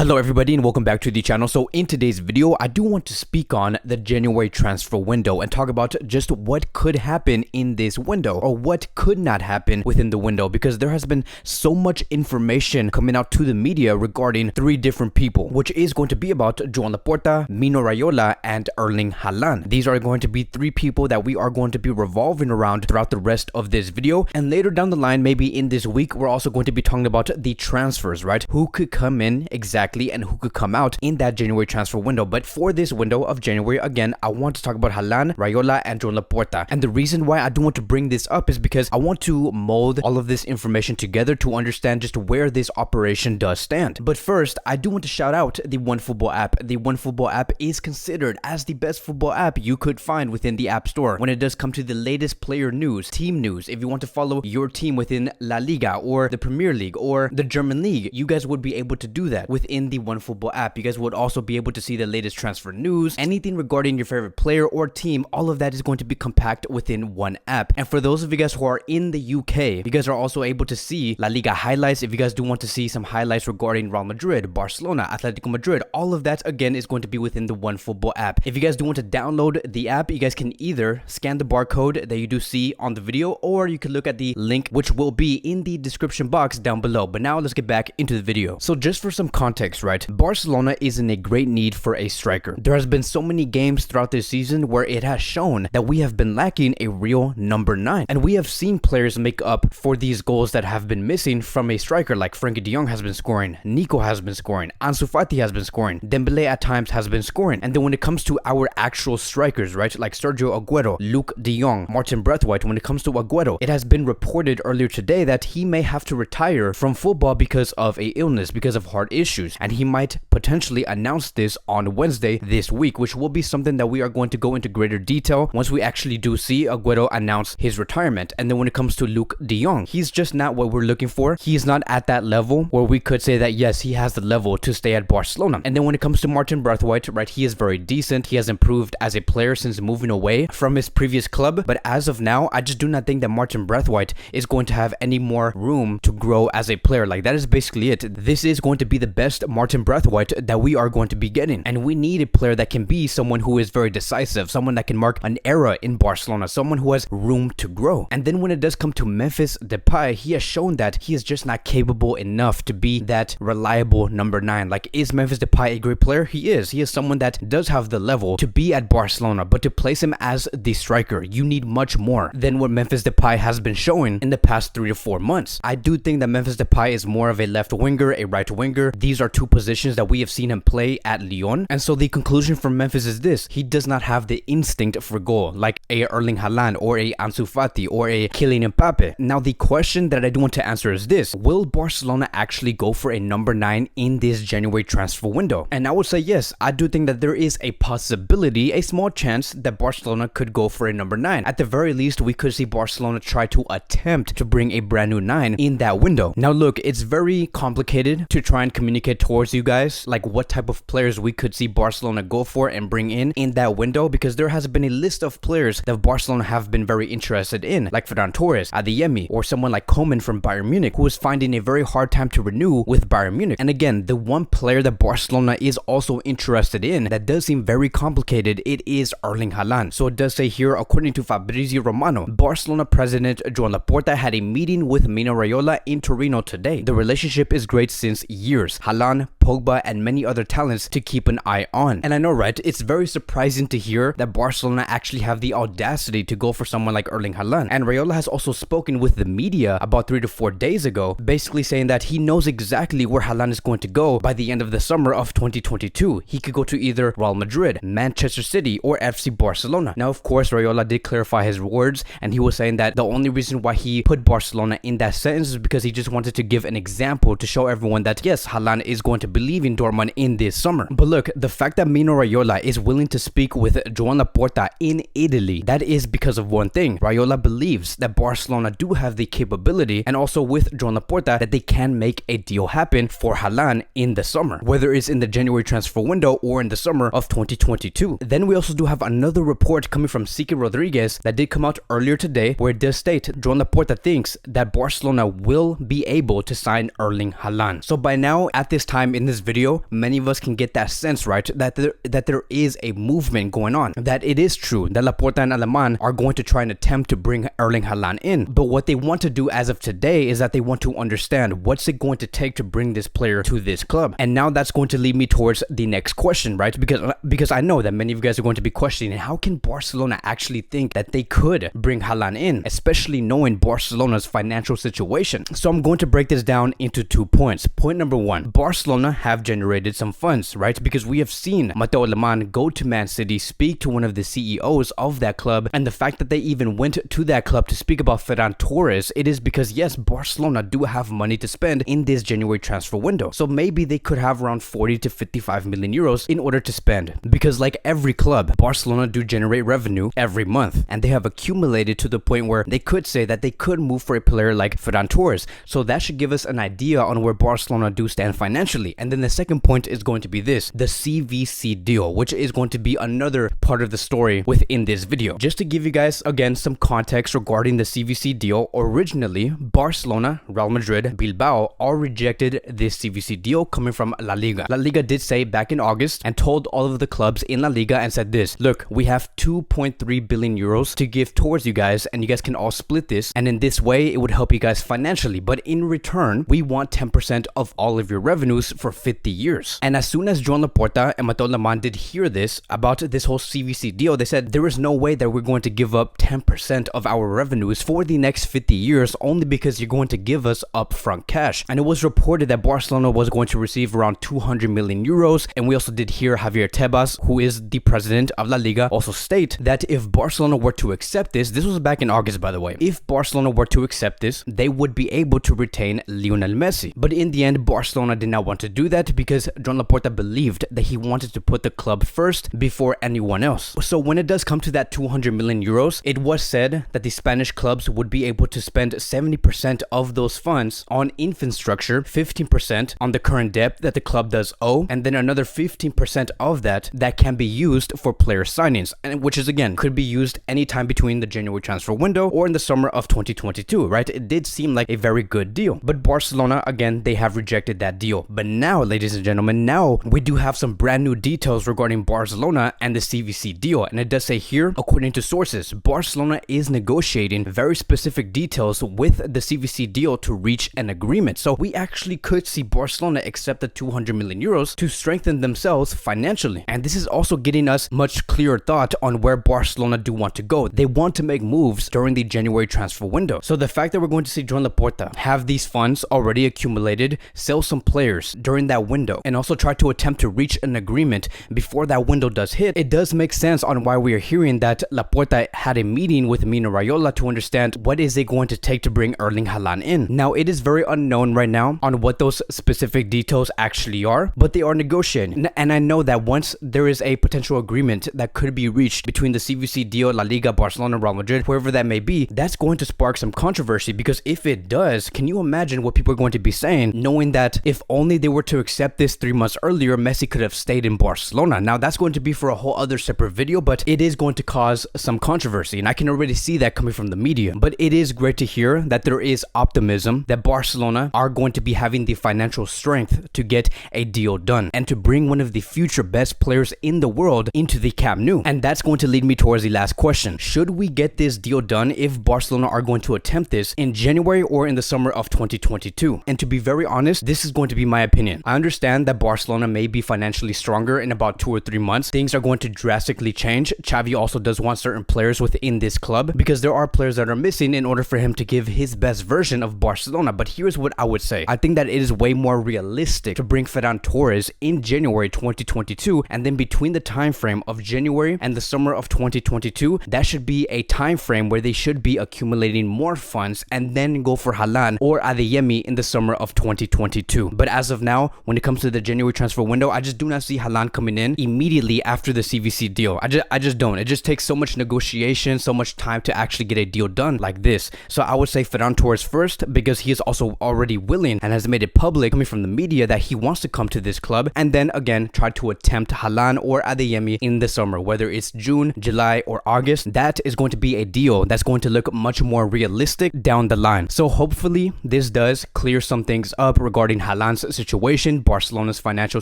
Hello everybody and welcome back to the channel. So in today's video, I do want to speak on the January transfer window and talk about just what could happen in this window or what could not happen within the window, because there has been so much information coming out to the media regarding three different people, which is going to be about Joan Laporta, Mino Raiola, and Erling Haaland. These are going to be three people that we are going to be revolving around throughout the rest of this video, and later down the line, maybe in this week, we're also going to be talking about the transfers, right? Who could come in exactly and who could come out in that January transfer window. But for this window of January, again, I want to talk about Haaland, Raiola, and Joan Laporta. And the reason why I do want to bring this up is because I want to mold all of this information together to understand just where this operation does stand. But first, I do want to shout out the OneFootball app. The OneFootball app is considered as the best football app you could find within the App Store when it does come to the latest player news, team news. If you want to follow your team within La Liga or the Premier League or the German League, you guys would be able to do that within the OneFootball app. You guys would also be able to see the latest transfer news, anything regarding your favorite player or team. All of that is going to be compact within one app. And for those of you guys who are in the UK, you guys are also able to see La Liga highlights. If you guys do want to see some highlights regarding Real Madrid, Barcelona, Atletico Madrid, all of that again is going to be within the OneFootball app. If you guys do want to download the app, you guys can either scan the barcode that you do see on the video, or you can look at the link which will be in the description box down below. But now let's get back into the video. So just for some context, right? Barcelona is in a great need for a striker. There has been so many games throughout this season where it has shown that we have been lacking a real number 9. And we have seen players make up for these goals that have been missing from a striker, like Frenkie de Jong has been scoring, Nico has been scoring, Ansu Fati has been scoring, Dembele at times has been scoring. And then when it comes to our actual strikers, right? Like Sergio Aguero, Luke de Jong, Martin Braithwaite, when it comes to Aguero, it has been reported earlier today that he may have to retire from football because of a illness, because of heart issues. And he might potentially announce this on Wednesday this week, which will be something that we are going to go into greater detail once we actually do see Aguero announce his retirement. And then when it comes to Luke de Jong, he's just not what we're looking for. He's not at that level where we could say that yes, he has the level to stay at Barcelona. And then when it comes to Martin Braithwaite, right, he is very decent. He has improved as a player since moving away from his previous club, but as of now, I just do not think that Martin Braithwaite is going to have any more room to grow as a player. Like, that is basically it. This is going to be the best Martin Braithwaite that we are going to be getting, and we need a player that can be someone who is very decisive, someone that can mark an era in Barcelona, someone who has room to grow. And then when it does come to Memphis Depay, he has shown that he is just not capable enough to be that reliable number 9. Like, is Memphis Depay a great player? He is someone that does have the level to be at Barcelona, but to place him as the striker, you need much more than what Memphis Depay has been showing in the past 3 to 4 months. I do think that Memphis Depay is more of a left winger, a right winger. These are two positions that we have seen him play at Lyon. And so the conclusion from Memphis is this: he does not have the instinct for goal like a Erling Haaland or a Ansu Fati or a Kylian Mbappe. Now the question that I do want to answer is this: will Barcelona actually go for a number 9 in this January transfer window? And I would say yes, I do think that there is a possibility, a small chance, that Barcelona could go for a number 9. At the very least, we could see Barcelona try to attempt to bring a brand new 9 in that window. Now look, it's very complicated to try and communicate towards you guys like what type of players we could see Barcelona go for and bring in that window, because there has been a list of players that Barcelona have been very interested in, like Ferran Torres, Adeyemi, or someone like Koeman from Bayern Munich, who is finding a very hard time to renew with Bayern Munich. And again, the one player that Barcelona is also interested in that does seem very complicated, it is Erling Haaland. So it does say here, according to Fabrizio Romano, Barcelona president Joan Laporta had a meeting with Mino Raiola in Torino today. The relationship is great since years. Haaland, Pogba, and many other talents to keep an eye on. And I know, right, it's very surprising to hear that Barcelona actually have the audacity to go for someone like Erling Haaland. And Raiola has also spoken with the media about 3 to 4 days ago, basically saying that he knows exactly where Haaland is going to go by the end of the summer of 2022. He could go to either Real Madrid, Manchester City, or FC Barcelona. Now, of course, Raiola did clarify his words, and he was saying that the only reason why he put Barcelona in that sentence is because he just wanted to give an example to show everyone that yes, Haaland is going to believe in Dortmund in this summer. But look, the fact that Mino Raiola is willing to speak with Joan Laporta in Italy, that is because of one thing. Raiola believes that Barcelona do have the capability, and also with Joan Laporta, that they can make a deal happen for Haaland in the summer, whether it's in the January transfer window or in the summer of 2022. Then we also do have another report coming from Siki Rodriguez that did come out earlier today, where it does state Joan Laporta thinks that Barcelona will be able to sign Erling Haaland. So by now, at this time in in this video, many of us can get that sense, right, that there is a movement going on, that it is true that Laporta and Aleman are going to try and attempt to bring Erling Haaland in. But what they want to do as of today is that they want to understand what's it going to take to bring this player to this club. And now that's going to lead me towards the next question, right? Because I know that many of you guys are going to be questioning, how can Barcelona actually think that they could bring Haaland in, especially knowing Barcelona's financial situation? So I'm going to break this down into 2 points. Point number one, Barcelona have generated some funds, right? Because we have seen Mino Raiola go to Man City, speak to one of the CEOs of that club, and the fact that they even went to that club to speak about Ferran Torres, it is because yes, Barcelona do have money to spend in this January transfer window. So maybe they could have around 40 to 55 million euros in order to spend, because like every club, Barcelona do generate revenue every month, and they have accumulated to the point where they could say that they could move for a player like Ferran Torres. So that should give us an idea on where Barcelona do stand financially. And then the second point is going to be this, the CVC deal, which is going to be another part of the story within this video. Just to give you guys again some context regarding the CVC deal, originally Barcelona, Real Madrid, Bilbao all rejected this CVC deal coming from La Liga. La Liga did say back in August and told all of the clubs in La Liga and said this, look, we have 2.3 billion euros to give towards you guys, and you guys can all split this, and in this way it would help you guys financially, but in return we want 10% of all of your revenues for 50 years. And as soon as Joan Laporta and Mino Raiola did hear this about this whole CVC deal, they said there is no way that we're going to give up 10% of our revenues for the next 50 years only because you're going to give us upfront cash. And it was reported that Barcelona was going to receive around 200 million euros, and we also did hear Javier Tebas, who is the president of La Liga, also state that if Barcelona were to accept this was back in August by the way, if Barcelona were to accept this, they would be able to retain Lionel Messi. But in the end, Barcelona did not want to do that because Joan Laporta believed that he wanted to put the club first before anyone else. So when it does come to that 200 million euros, it was said that the Spanish clubs would be able to spend 70% of those funds on infrastructure, 15% on the current debt that the club does owe, and then another 15% of that can be used for player signings, and which is again could be used anytime between the January transfer window or in the summer of 2022, right? It did seem like a very good deal, but Barcelona, again, they have rejected that deal. But now, ladies and gentlemen, now we do have some brand new details regarding Barcelona and the CVC deal, and it does say here, according to sources, Barcelona is negotiating very specific details with the CVC deal to reach an agreement. So we actually could see Barcelona accept the 200 million euros to strengthen themselves financially. And this is also getting us much clearer thought on where Barcelona do want to go. They want to make moves during the January transfer window. So the fact that we're going to see Joan Laporta have these funds already accumulated, sell some players during that window, and also try to attempt to reach an agreement before that window does hit, it does make sense on why we are hearing that Laporta had a meeting with Mino Raiola to understand what is it going to take to bring Erling Haaland in. Now, it is very unknown right now on what those specific details actually are, but they are negotiating. And I know that once there is a potential agreement that could be reached between the CVC deal, La Liga, Barcelona, Real Madrid, whoever that may be, that's going to spark some controversy, because if it does, can you imagine what people are going to be saying, knowing that if only they were to accept this 3 months earlier, Messi could have stayed in Barcelona. Now, that's going to be for a whole other separate video, but it is going to cause some controversy, and I can already see that coming from the media. But it is great to hear that there is optimism that Barcelona are going to be having the financial strength to get a deal done and to bring one of the future best players in the world into the Camp Nou. And that's going to lead me towards the last question. Should we get this deal done if Barcelona are going to attempt this in January or in the summer of 2022? And to be very honest, this is going to be my opinion. I understand that Barcelona may be financially stronger in about 2 or 3 months. Things are going to drastically change. Xavi also does want certain players within this club because there are players that are missing in order for him to give his best version of Barcelona. But here's what I would say. I think that it is way more realistic to bring Ferran Torres in January 2022, and then between the time frame of January and the summer of 2022, that should be a time frame where they should be accumulating more funds and then go for Haaland or Adeyemi in the summer of 2022. But as of now, when it comes to the January transfer window, I just do not see Haaland coming in immediately after the CVC deal. I just don't. It just takes so much negotiation, so much time to actually get a deal done like this. So I would say Ferran Torres first, because he is also already willing and has made it public coming from the media that he wants to come to this club, and then again try to attempt Haaland or Adeyemi in the summer, whether it's June, July, or August. That is going to be a deal that's going to look much more realistic down the line. So hopefully this does clear some things up regarding Haaland's situation situation, Barcelona's financial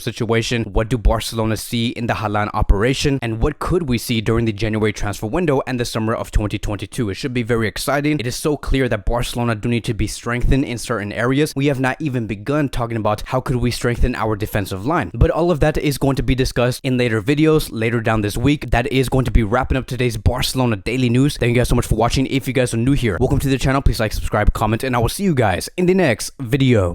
situation, what do Barcelona see in the Haaland operation, and what could we see during the January transfer window and the summer of 2022. It should be very exciting. It is so clear that Barcelona do need to be strengthened in certain areas. We have not even begun talking about how could we strengthen our defensive line. But all of that is going to be discussed in later videos later down this week. That is going to be wrapping up today's Barcelona daily news. Thank you guys so much for watching. If you guys are new here, welcome to the channel. Please like, subscribe, comment, and I will see you guys in the next video.